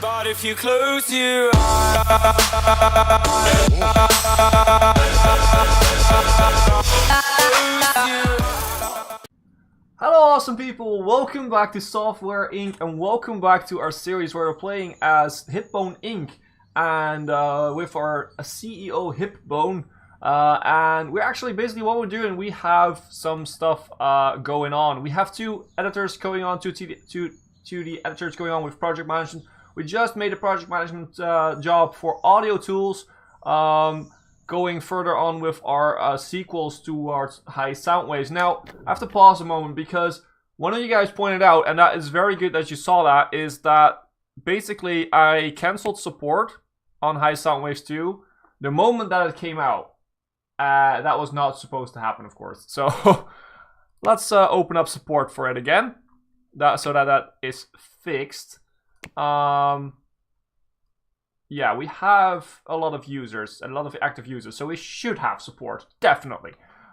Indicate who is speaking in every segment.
Speaker 1: But if you close your eyes,
Speaker 2: hello awesome people, welcome back to Software Inc. and welcome back to our series where we're playing as Hipbone Inc. and with our CEO Hipbone. And we're actually basically what we're doing, we have some stuff going on. We have two editors going on, two the editors going on with project management. We just made a project management job for audio tools. Going further on with our sequels towards high sound waves. Now, I have to pause a moment because one of you guys pointed out, and that is very good that you saw that, is that basically I cancelled support on high sound waves 2 the moment that it came out. That was not supposed to happen, of course. So let's open up support for it again, so that is fixed. Yeah, we have a lot of users, a lot of active users, so we should have support, definitely.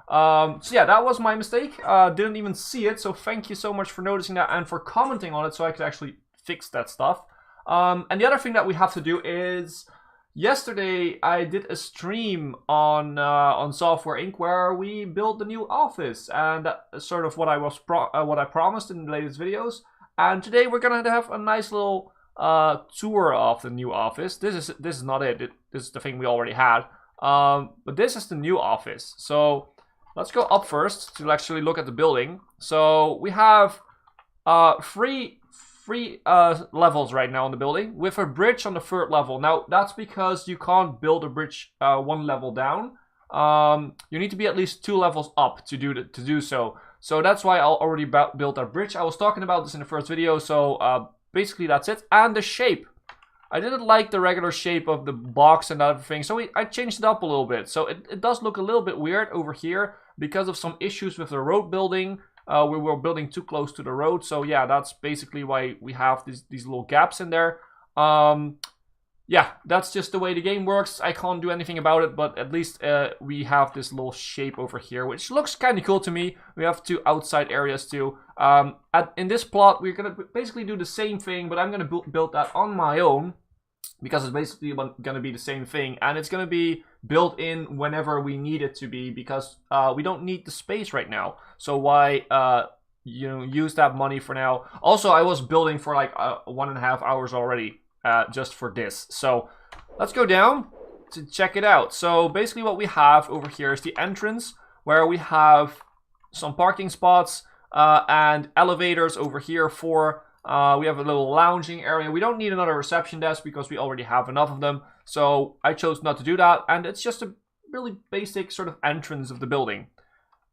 Speaker 2: So yeah, that was my mistake. Didn't even see it, so thank you so much for noticing that and for commenting on it so I could actually fix that stuff. And the other thing that we have to do is, yesterday I did a stream on Software Inc. where we built the new office, and that's sort of what I promised in the latest videos. And today we're gonna have a nice little tour of the new office. This is not it. This is the thing we already had. But this is the new office. So let's go up first to actually look at the building. So we have three levels right now in the building with a bridge on the third level. Now that's because you can't build a bridge one level down. You need to be at least 2 levels up to do so. So that's why I already built that bridge. I was talking about this in the first video. So basically that's it. And the shape, I didn't like the regular shape of the box and everything, so I changed it up a little bit. So it does look a little bit weird over here because of some issues with the road building. We were building too close to the road, so yeah, that's basically why we have these little gaps in there. Yeah, that's just the way the game works. I can't do anything about it, but at least we have this little shape over here, which looks kind of cool to me. We have 2 outside areas too. In this plot, we're going to basically do the same thing, but I'm going to build that on my own because it's basically going to be the same thing. And it's going to be built in whenever we need it to be because we don't need the space right now. So why use that money for now? Also, I was building for like 1.5 hours already. Just for this. So let's go down to check it out. So basically what we have over here is the entrance where we have some parking spots and elevators over here for we have a little lounging area. We don't need another reception desk because we already have enough of them, so I chose not to do that, and it's just a really basic sort of entrance of the building.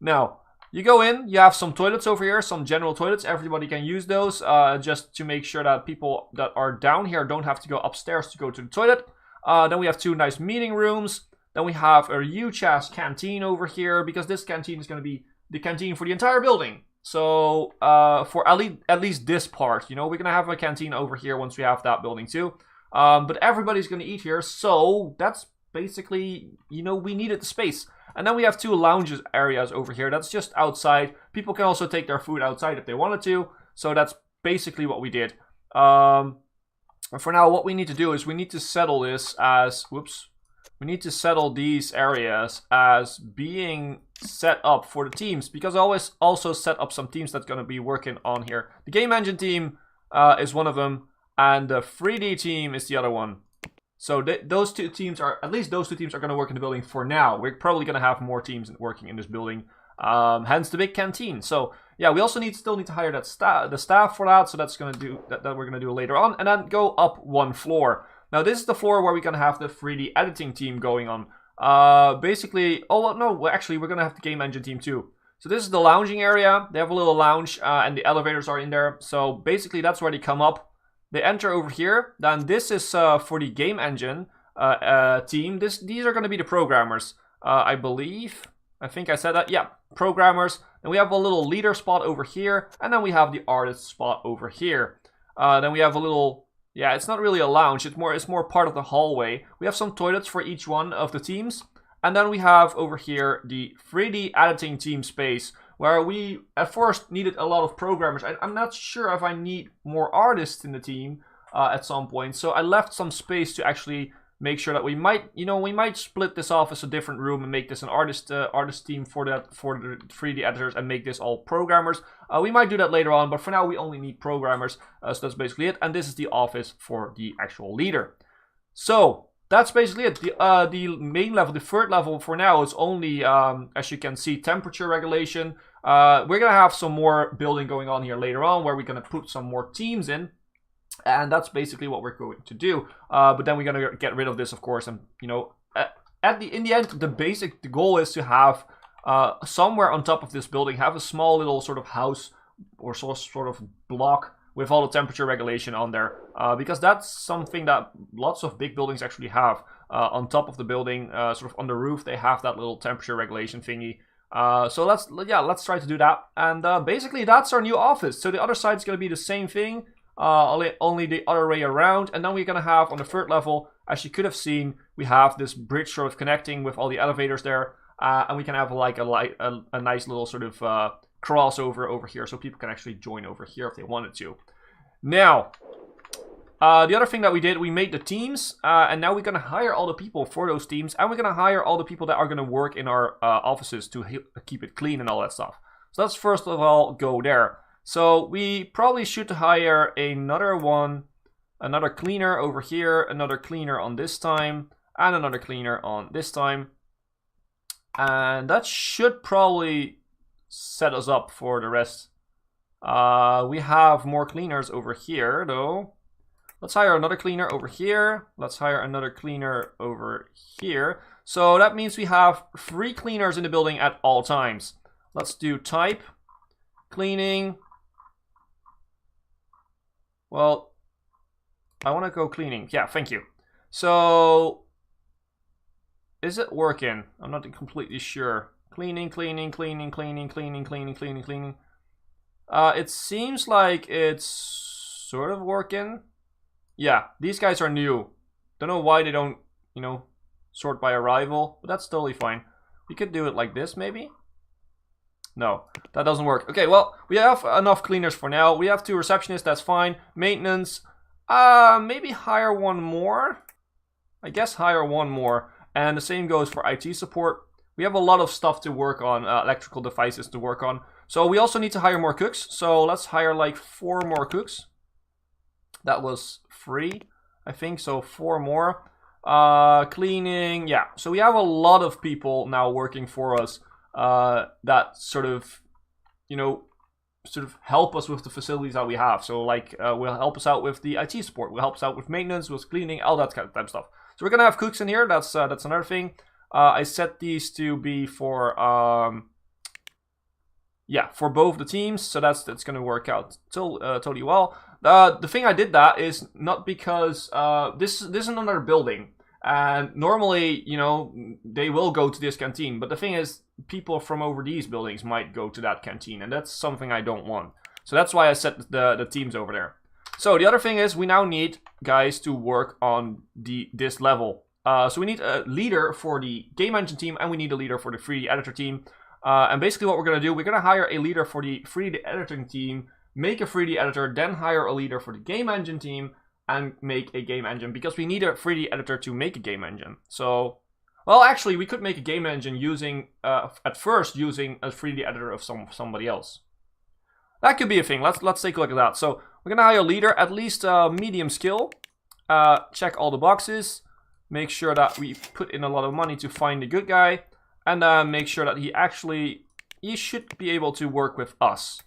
Speaker 2: Now you go in, you have some toilets over here, some general toilets. Everybody can use those just to make sure that people that are down here don't have to go upstairs to go to the toilet. Then we have 2 nice meeting rooms. Then we have a huge ass canteen over here because this canteen is going to be the canteen for the entire building. So for at least this part, we're going to have a canteen over here once we have that building too. But everybody's going to eat here, so that's basically, we needed the space. And then we have 2 lounges areas over here. That's just outside. People can also take their food outside if they wanted to. So that's basically what we did. For now, what we need to do is we need to settle this as... Whoops. We need to settle these areas as being set up for the teams. Because I always also set up some teams that's going to be working on here. The game engine team is one of them. And the 3D team is the other one. So those two teams are going to work in the building for now. We're probably going to have more teams working in this building. Hence the big canteen. So yeah, we also still need to hire the staff for that. So that's going to do that we're going to do later on, and then go up 1 floor. Now this is the floor where we're going to have the 3D editing team going on. Basically, actually we're going to have the game engine team too. So this is the lounging area. They have a little lounge and the elevators are in there. So basically that's where they come up. They enter over here. Then this is for the game engine team. These are going to be the programmers, I believe. I think I said that. Yeah, programmers. And we have a little leader spot over here, and then we have the artist spot over here. Then we have a little. Yeah, it's not really a lounge. It's more part of the hallway. We have some toilets for each one of the teams, and then we have over here the 3D editing team space, where we at first needed a lot of programmers. I'm not sure if I need more artists in the team, at some point. So I left some space to actually make sure that we might split this off as a different room and make this an artist team for the 3D editors and make this all programmers. We might do that later on, but for now we only need programmers. So that's basically it. And this is the office for the actual leader. So that's basically it. The main level, the third level for now is only, as you can see, temperature regulation. We're going to have some more building going on here later on where we're going to put some more teams in. And that's basically what we're going to do. But then we're going to get rid of this, of course. And, you know, in the end, the goal is to have somewhere on top of this building, have a small little sort of house or sort of block with all the temperature regulation on there. Because that's something that lots of big buildings actually have. On top of the building, sort of on the roof, they have that little temperature regulation thingy. So let's try to do that. And basically, that's our new office. So the other side is going to be the same thing. Only the other way around, and then we're gonna have on the third level, as you could have seen, we have this bridge sort of connecting with all the elevators there, and we can have like a nice little sort of crossover over here, so people can actually join over here if they wanted to. Now, the other thing that we did, we made the teams, and now we're gonna hire all the people for those teams, and we're gonna hire all the people that are gonna work in our offices to keep it clean and all that stuff. So let's first of all go there. So we probably should hire another cleaner over here, another cleaner on this time, and another cleaner on this time. And that should probably set us up for the rest. We have more cleaners over here, though. Let's hire another cleaner over here. Let's hire another cleaner over here. So that means we have 3 cleaners in the building at all times. Let's do type, cleaning. Well, I want to go cleaning. Yeah, thank you. So, is it working? I'm not completely sure. Cleaning. It seems like it's sort of working. Yeah, these guys are new. Don't know why they don't, you know, sort by arrival, but that's totally fine. We could do it like this, maybe? No, that doesn't work. Okay, well, we have enough cleaners for now. We have 2 receptionists, that's fine. Maintenance, maybe hire one more. I guess hire one more. And the same goes for IT support. We have a lot of stuff to work on, electrical devices to work on. So we also need to hire more cooks. So let's hire like 4 more cooks. That was 3, I think, so 4 more. Cleaning, yeah. So we have a lot of people now working for us. That sort of, you know, sort of help us with the facilities that we have. So like, will help us out with the IT support, will help us out with maintenance, with cleaning, all that kind of type of stuff. So we're gonna have cooks in here. That's another thing. I set these to be for for both the teams. So that's gonna work out totally well. The thing I did that is not because this is another building. And normally, you know, they will go to this canteen. But the thing is, people from over these buildings might go to that canteen. And that's something I don't want. So that's why I set the teams over there. So the other thing is, we now need guys to work on this level. So we need a leader for the game engine team. And we need a leader for the 3D editor team. And basically what we're going to do, we're going to hire a leader for the 3D editing team. Make a 3D editor. Then hire a leader for the game engine team. And make a game engine, because we need a 3D editor to make a game engine. So, well, actually, we could make a game engine using, at first, using a 3D editor of somebody else. That could be a thing. Let's take a look at that. So, we're gonna hire a leader, at least medium skill. Check all the boxes. Make sure that we put in a lot of money to find a good guy. And make sure that he should be able to work with us.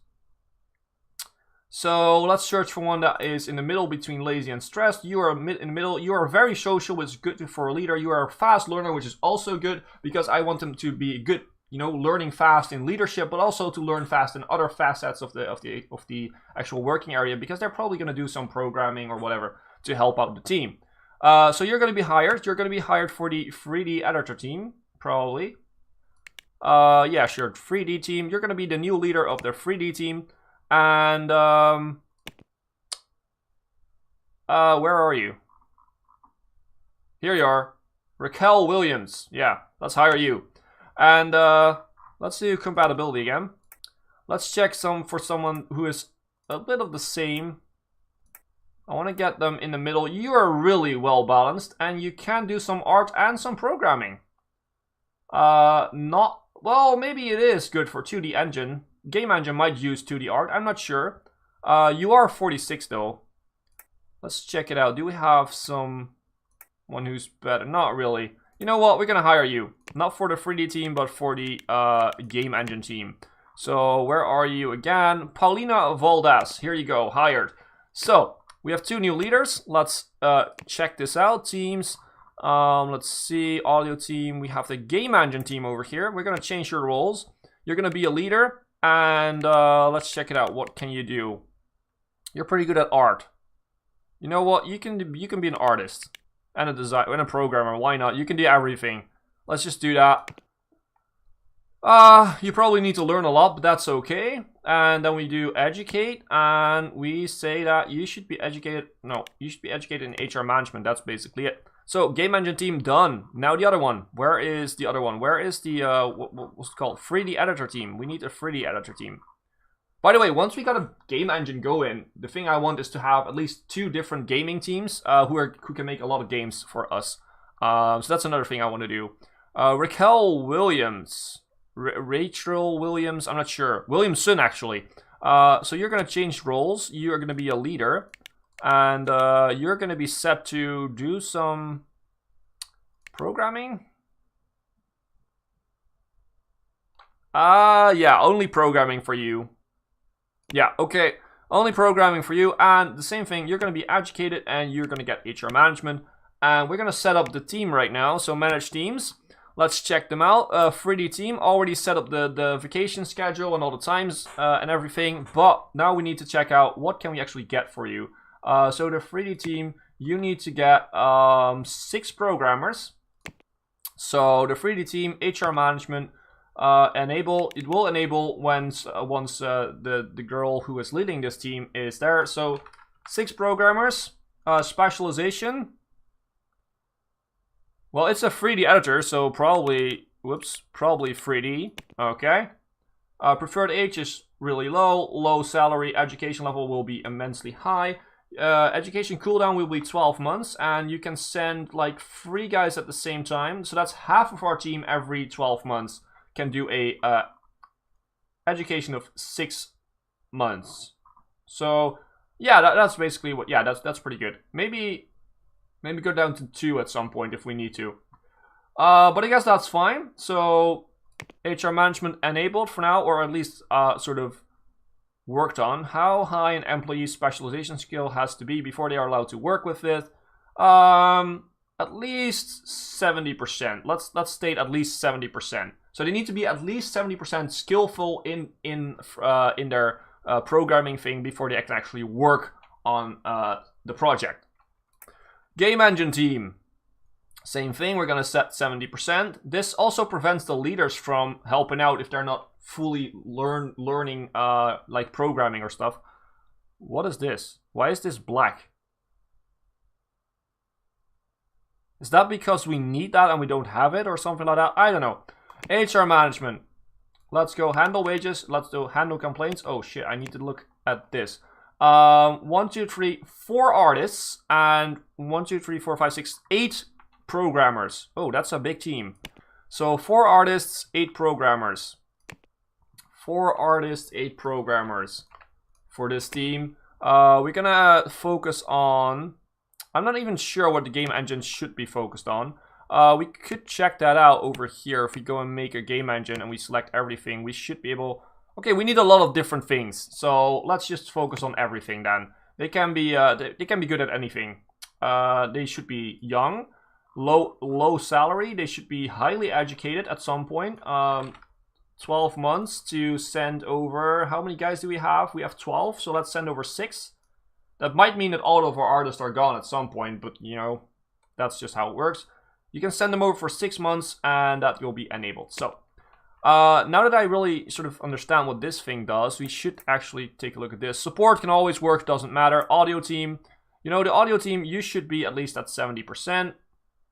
Speaker 2: So let's search for one that is in the middle between lazy and stressed. You are in the middle. You are very social, which is good for a leader. You are a fast learner, which is also good, because I want them to be good, you know, learning fast in leadership, but also to learn fast in other facets of the actual working area, because they're probably going to do some programming or whatever to help out the team. So you're going to be hired. You're going to be hired for the 3D editor team, probably. Yeah, sure. 3D team. You're going to be the new leader of the 3D team. And, where are you? Here you are. Raquel Williams. Yeah, let's hire you. And, let's do compatibility again. Let's check for someone who is a bit of the same. I want to get them in the middle. You are really well balanced, and you can do some art and some programming. Not well. Maybe it is good for 2D engine. Game engine might use 2D art. I'm not sure. You are 46 though. Let's check it out. Do we have someone who's better? Not really. You know what? We're gonna hire you. Not for the 3D team, but for the game engine team. So where are you again? Paulina Valdez. Here you go. Hired. So we have 2 new leaders. Let's check this out. Teams. Let's see. Audio team. We have the game engine team over here. We're gonna change your roles. You're gonna be a leader, and let's check it out. What can you do? You're pretty good at art. You know what? You can be an artist and a designer and a programmer. Why not? You can do everything. Let's just do that. You probably need to learn a lot, but that's okay. And then we do educate, and we say that you should be educated. No, you should be educated in HR management. That's basically it. So game engine team done. Now the other one. Where is the other one? Where is the what's it called? 3D editor team. We need a 3D editor team. By the way, once we got a game engine going, the thing I want is to have at least 2 different gaming teams who can make a lot of games for us. So that's another thing I want to do. Raquel Williams. Rachel Williams, I'm not sure. Williamson, actually. So you're going to change roles. You are going to be a leader. And you're going to be set to do some programming. Yeah, only programming for you. Yeah, okay. Only programming for you. And the same thing, you're going to be educated and you're going to get HR management. And we're going to set up the team right now. So manage teams. Let's check them out. 3D team already set up the vacation schedule and all the times and everything. But now we need to check out what can we actually get for you. So the 3D team, you need to get 6 programmers. So the 3D team, HR management, it will enable once the girl who is leading this team is there. So 6 programmers, specialization. Well, it's a 3D editor, so probably 3D. Okay. Preferred age is really low. Low salary. Education level will be immensely high. Education cooldown will be 12 months, and you can send like 3 guys at the same time. So that's half of our team every 12 months can do a education of 6 months. So yeah, that's basically what. Yeah, that's pretty good. Maybe go down to 2 at some point if we need to. But I guess that's fine. So HR management enabled for now, or at least sort of worked on. How high an employee specialization skill has to be before they are allowed to work with it? At least 70%. Let's state at least 70%. So they need to be at least 70% skillful in their programming thing before they can actually work on the project. Game engine team. Same thing, we're going to set 70%. This also prevents the leaders from helping out if they're not fully learning like programming or stuff. What is this? Why is this black? Is that because we need that and we don't have it or something like that? I don't know. HR management. Let's go handle wages. Let's do handle complaints. Oh shit, I need to look at this. 1, 2, 3, 4 artists and 1, 2, 3, 4, 5, 6, 8 programmers. Oh, that's a big team. So 4 artists, 8 programmers. 4 artists, 8 programmers for this team. We're gonna focus on. I'm not even sure what the game engine should be focused on. We could check that out over here. If we go and make a game engine and we select everything, we should be able. Okay, we need a lot of different things, so let's just focus on everything then. They can be good at anything. They should be young, low salary. They should be highly educated at some point. 12 months to send over. How many guys do we have? We have 12, so let's send over 6. That might mean that all of our artists are gone at some point, but you know, that's just how it works. You can send them over for 6 months, and that will be enabled. So. Now that I really sort of understand what this thing does, we should actually take a look at this. Support can always work, doesn't matter. Audio team, you know, the audio team, you should be at least at 70%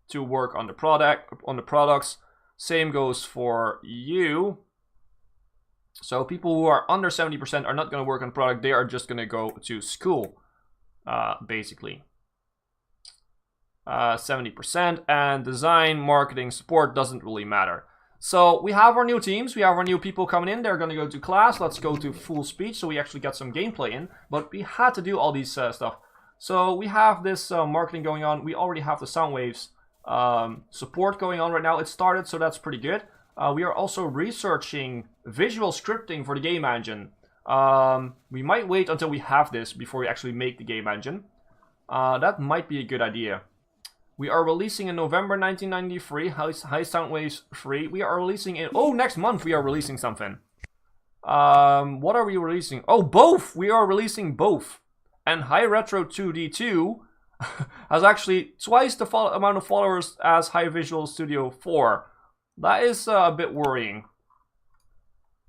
Speaker 2: to work on the products. Same goes for you. So people who are under 70% are not going to work on product. They are just going to go to school. basically. 70%, and design, marketing, support doesn't really matter. So we have our new teams, we have our new people coming in, they're gonna go to class, let's go to full speech so we actually get some gameplay in, but we had to do all these stuff. So we have this marketing going on, we already have the sound waves support going on right now, it started, so that's pretty good. We are also researching visual scripting for the game engine. We might wait until we have this before we actually make the game engine. That might be a good idea. We are releasing in November 1993, High Sound Waves free. We are releasing in... Oh, next month we are releasing something. What are we releasing? Oh, both! We are releasing both. And High Retro 2D2 has actually twice the amount of followers as High Visual Studio 4. That is a bit worrying.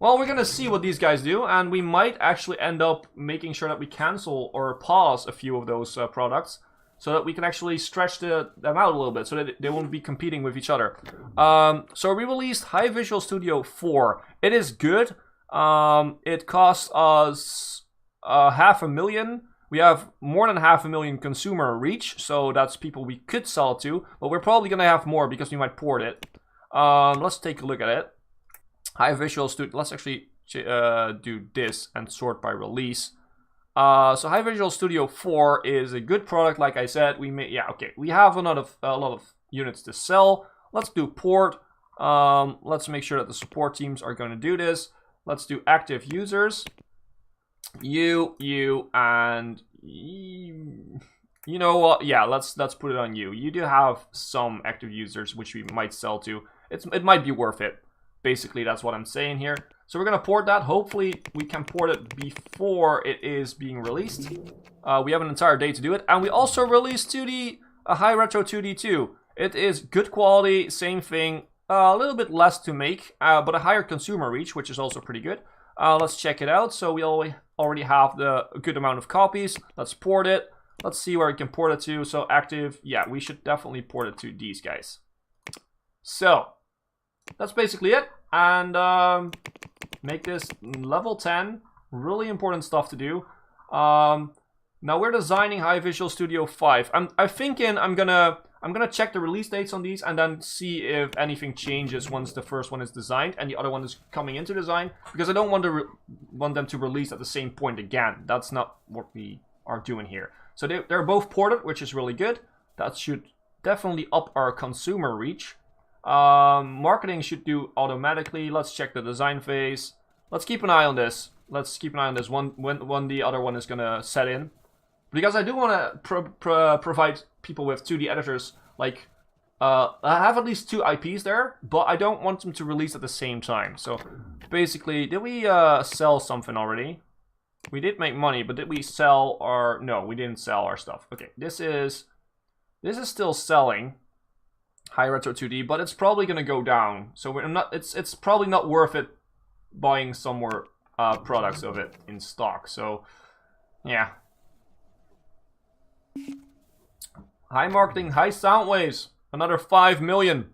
Speaker 2: Well, we're gonna see what these guys do, and we might actually end up making sure that we cancel or pause a few of those products, so that we can actually stretch them out a little bit, so that they won't be competing with each other. So we released High Visual Studio 4. It is good. It costs us $500,000. We have more than 500,000 consumer reach, so that's people we could sell to, but we're probably gonna have more because we might port it. Let's take a look at it. High Visual Studio, let's actually do this and sort by release. So High Visual Studio 4 is a good product, like I said. We have a lot of units to sell. Let's do port. Let's make sure that the support teams are going to do this. Let's do active users. You, and you know what? Yeah, let's put it on you. You do have some active users which we might sell to. It might be worth it. Basically, that's what I'm saying here. So we're gonna port that. Hopefully, we can port it before it is being released. We have an entire day to do it, and we also released 2D, High Retro 2D2. It is good quality, same thing, a little bit less to make, but a higher consumer reach, which is also pretty good. Let's check it out. So we already have a good amount of copies. Let's port it. Let's see where we can port it to. So active, yeah, we should definitely port it to these guys. So that's basically it, and make this level 10. Really important stuff to do. Now we're designing High Visual Studio 5. I'm thinking I'm gonna check the release dates on these and then see if anything changes once the first one is designed and the other one is coming into design, because I don't want them to release at the same point again. That's not what we are doing here. So they're both ported, which is really good. That should definitely up our consumer reach. Marketing should do automatically. Let's check the design phase. Let's keep an eye on this. Let's keep an eye on this when the other one is gonna set in, because I do want to provide people with 2D editors. Like, I have at least 2 IPs there, but I don't want them to release at the same time. So basically, did we sell something already? We did make money, but did we sell our... No, we didn't sell our stuff. Okay, this is still selling. High Retro 2D, but it's probably gonna go down. So we're not. It's probably not worth it buying some more products of it in stock. So yeah. High marketing, high sound waves, another 5 million,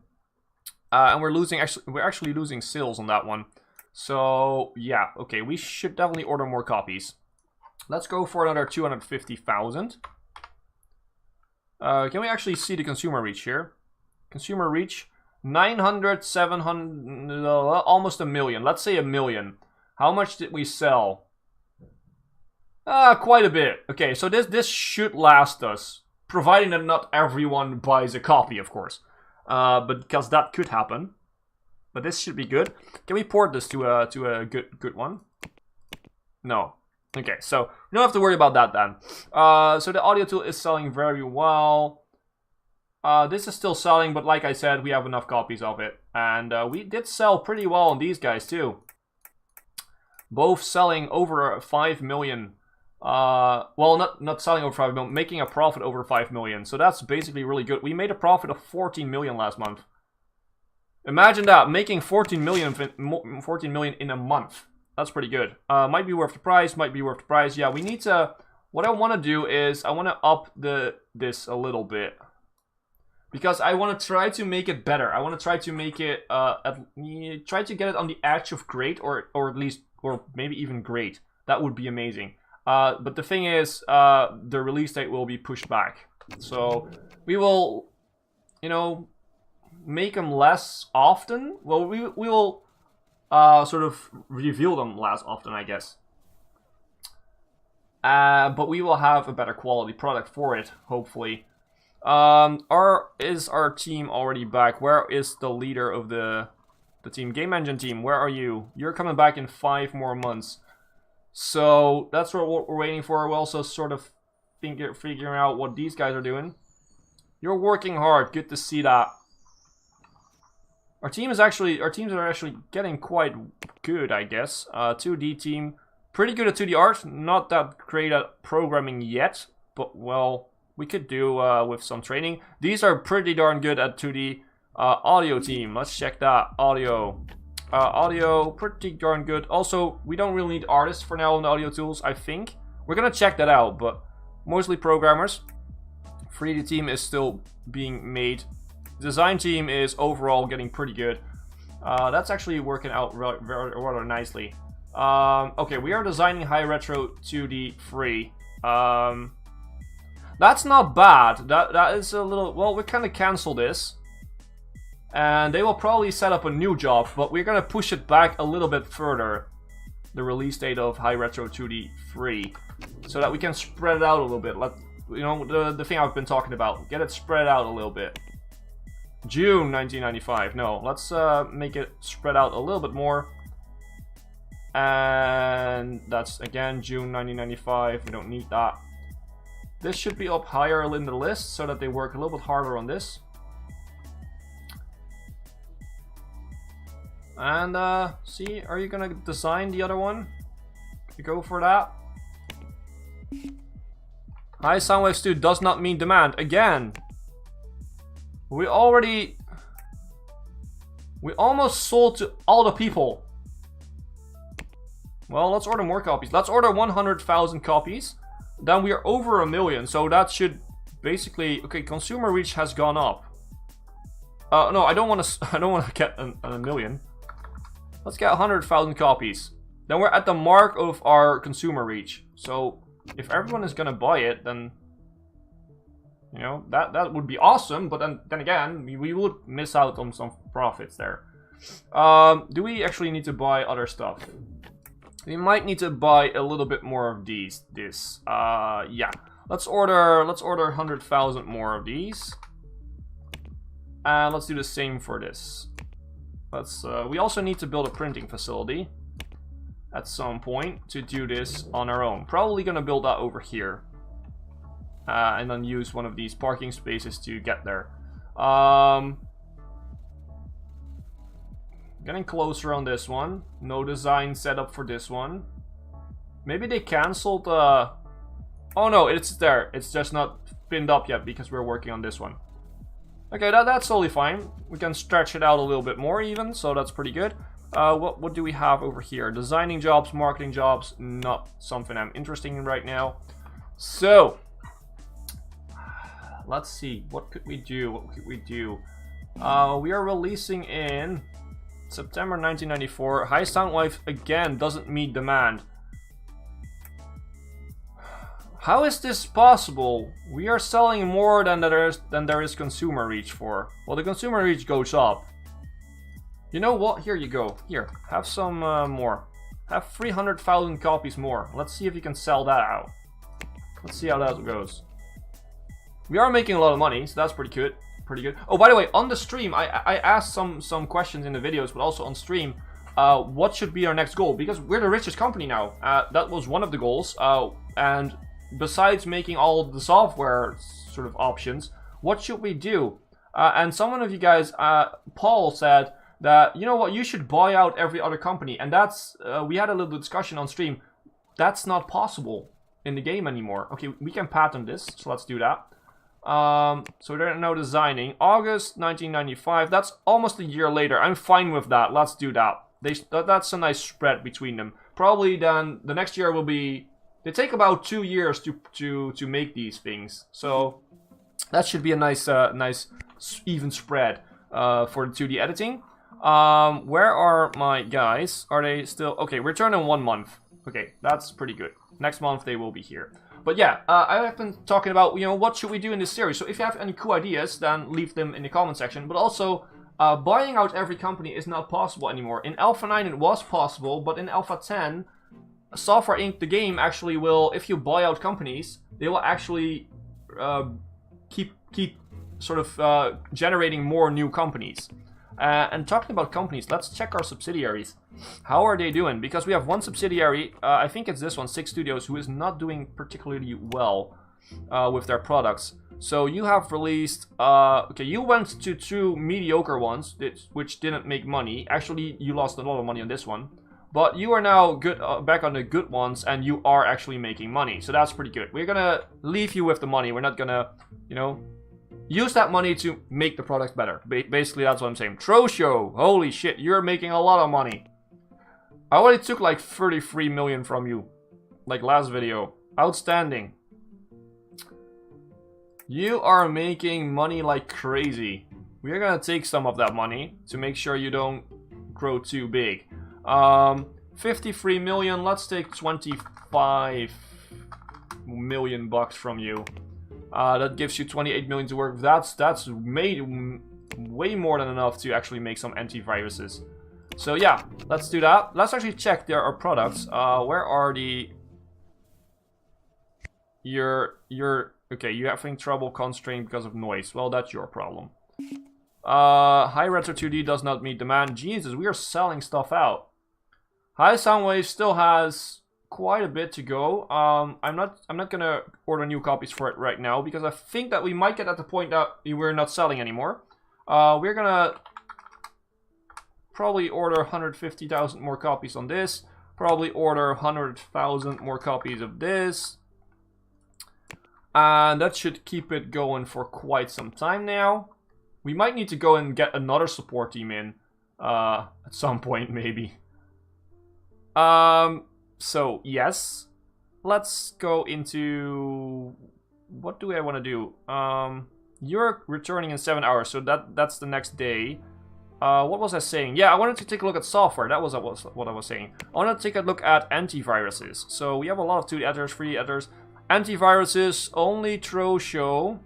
Speaker 2: and we're actually losing sales on that one. So yeah, okay, we should definitely order more copies. Let's go for another 250,000. Can we actually see the consumer reach here? Consumer reach, 900, 700, almost a million. Let's say a million. How much did we sell? Quite a bit. Okay, so this should last us, providing that not everyone buys a copy, of course. But because that could happen. But this should be good. Can we port this to a good one? No. Okay, so we don't have to worry about that then. So the audio tool is selling very well. This is still selling, but like I said, we have enough copies of it. And we did sell pretty well on these guys too. Both selling over 5 million. Well, not selling over 5 million, making a profit over 5 million. So that's basically really good. We made a profit of 14 million last month. Imagine that, making 14 million in a month. That's pretty good. Might be worth the price, might be worth the price. Yeah, we need to... What I want to do is, I want to up this a little bit. Because I want to try to make it better. I want to try to make it, try to get it on the edge of great, or at least, or maybe even great. That would be amazing. But the thing is, the release date will be pushed back. So we will, you know, make them less often. Well, we will sort of reveal them less often, I guess. But we will have a better quality product for it, hopefully. Is our team already back? Where is the leader of the team? Game Engine team, where are you? You're coming back in 5 more months. So that's what we're waiting for. We're also sort of figuring out what these guys are doing. You're working hard. Good to see that. Our teams are actually getting quite good, I guess. 2D team, pretty good at 2D art. Not that great at programming yet, but well, we could do with some training. These are pretty darn good at 2D. Audio team, let's check that. Audio, pretty darn good. Also, we don't really need artists for now on the audio tools, I think. We're gonna check that out, but mostly programmers. 3D team is still being made. Design team is overall getting pretty good. That's actually working out rather nicely. Okay, we are designing high retro 2D free. That's not bad. That is a little, well, we kind of cancel this. And they will probably set up a new job, but we're gonna push it back a little bit further. The release date of High Retro 2D 3, so that we can spread it out a little bit. You know, the thing I've been talking about. Get it spread out a little bit. June 1995. No, let's make it spread out a little bit more. And that's again June 1995. We don't need that. This should be up higher in the list so that they work a little bit harder on this. And see, are you gonna design the other one? You go for that. High Soundwave Stu does not mean demand. Again, we almost sold to all the people. Well, let's order more copies. Let's order 100,000 copies. Then we are over 1 million, so that should basically, okay, consumer reach has gone up. No, I don't want to get a million. Let's get 100,000 copies. Then we're at the mark of our consumer reach. So if everyone is gonna buy it, then you know that would be awesome. But then again, we would miss out on some profits there. Do we actually need to buy other stuff? We might need to buy a little bit more of these. Yeah. Let's order 100,000 more of these. And let's do the same for this. We also need to build a printing facility at some point to do this on our own. Probably gonna build that over here. And then use one of these parking spaces to get there. Getting closer on this one. No design set up for this one. Maybe they cancelled oh no, it's there. It's just not pinned up yet because we're working on this one. Okay, that's totally fine. We can stretch it out a little bit more even, so that's pretty good. What do we have over here? Designing jobs, marketing jobs, not something I'm interested in right now. So, let's see. What could we do? We are releasing in September 1994. High Soundwave again doesn't meet demand. How is this possible? We are selling more than there is consumer reach for. Well, the consumer reach goes up. You know what? Here you go. Here, have some more. Have 300,000 copies more. Let's see if you can sell that out. Let's see how that goes. We are making a lot of money, so that's pretty good. Oh, by the way, on the stream, I asked some questions in the videos, but also on stream. What should be our next goal? Because we're the richest company now. That was one of the goals. And besides making all the software sort of options, what should we do? And someone of you guys, Paul, said that, you know what, you should buy out every other company. And that's, we had a little discussion on stream. That's not possible in the game anymore. Okay, we can patent this, so let's do that. So they're now designing. August 1995, that's almost a year later. I'm fine with that, let's do that. That's a nice spread between them. Probably then, the next year will be... They take about 2 years to make these things, so that should be a nice even spread for the 2D editing. Where are my guys? Are they still okay? Return in 1 month. Okay, that's pretty good. Next month they will be here. But yeah, I have been talking about, you know, what should we do in this series. So if you have any cool ideas, then leave them in the comment section. But also, buying out every company is not possible anymore. In Alpha 9 it was possible, but in Alpha 10, Software Inc., the game, actually will, if you buy out companies, they will actually keep sort of generating more new companies. And talking about companies, let's check our subsidiaries. How are they doing? Because we have one subsidiary, I think it's this one, 6 Studios, who is not doing particularly well with their products. So you have released, okay, you went to 2 mediocre ones, which didn't make money. Actually, you lost a lot of money on this one. But you are now good, back on the good ones, and you are actually making money. So that's pretty good. We're gonna leave you with the money. We're not gonna, you know, use that money to make the products better. Basically, that's what I'm saying. Trosho, holy shit, you're making a lot of money. I already took like 33 million from you, like last video. Outstanding. You are making money like crazy. We're gonna take some of that money to make sure you don't grow too big. 53 million, let's take 25 million bucks from you. That gives you 28 million to work with. That's made way more than enough to actually make some antiviruses. So yeah, let's do that. Let's actually check there are products. Where are the... You're okay, you're having trouble constrained because of noise. Well, that's your problem. High Retro 2D does not meet demand. Jesus, we are selling stuff out. High Soundwave still has quite a bit to go. I'm not gonna order new copies for it right now because I think that we might get at the point that we're not selling anymore. We're gonna probably order 150,000 more copies on this. Probably order 100,000 more copies of this. And that should keep it going for quite some time now. We might need to go and get another support team in at some point, maybe. So yes, let's go into what do I want to do? You're returning in 7 hours, so that's the next day. What was I saying? Yeah, I wanted to take a look at software. That was what I was saying. I want to take a look at antiviruses. So we have a lot of 2D editors, 3D editors. Antiviruses, only Trosho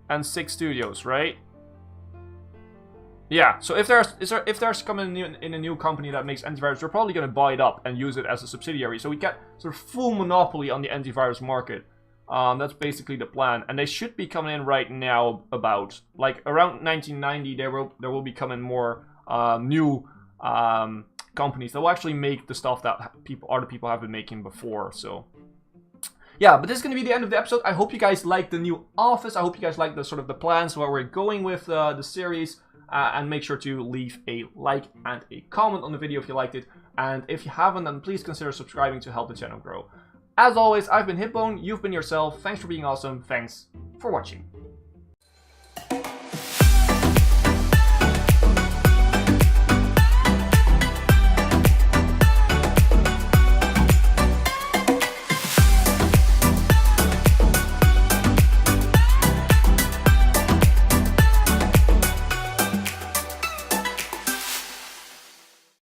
Speaker 2: and 6 Studios, right? Yeah, so if there's coming in a new company that makes antivirus, we're probably going to buy it up and use it as a subsidiary. So we get sort of full monopoly on the antivirus market. That's basically the plan. And they should be coming in right now about, like, around 1990, there will be coming more new companies that will actually make the stuff that other people have been making before, so... Yeah, but this is going to be the end of the episode. I hope you guys like the new office. I hope you guys like the sort of the plans where we're going with the series. And make sure to leave a like and a comment on the video if you liked it. And if you haven't, then please consider subscribing to help the channel grow. As always, I've been Hipbone, you've been yourself. Thanks for being awesome. Thanks for watching.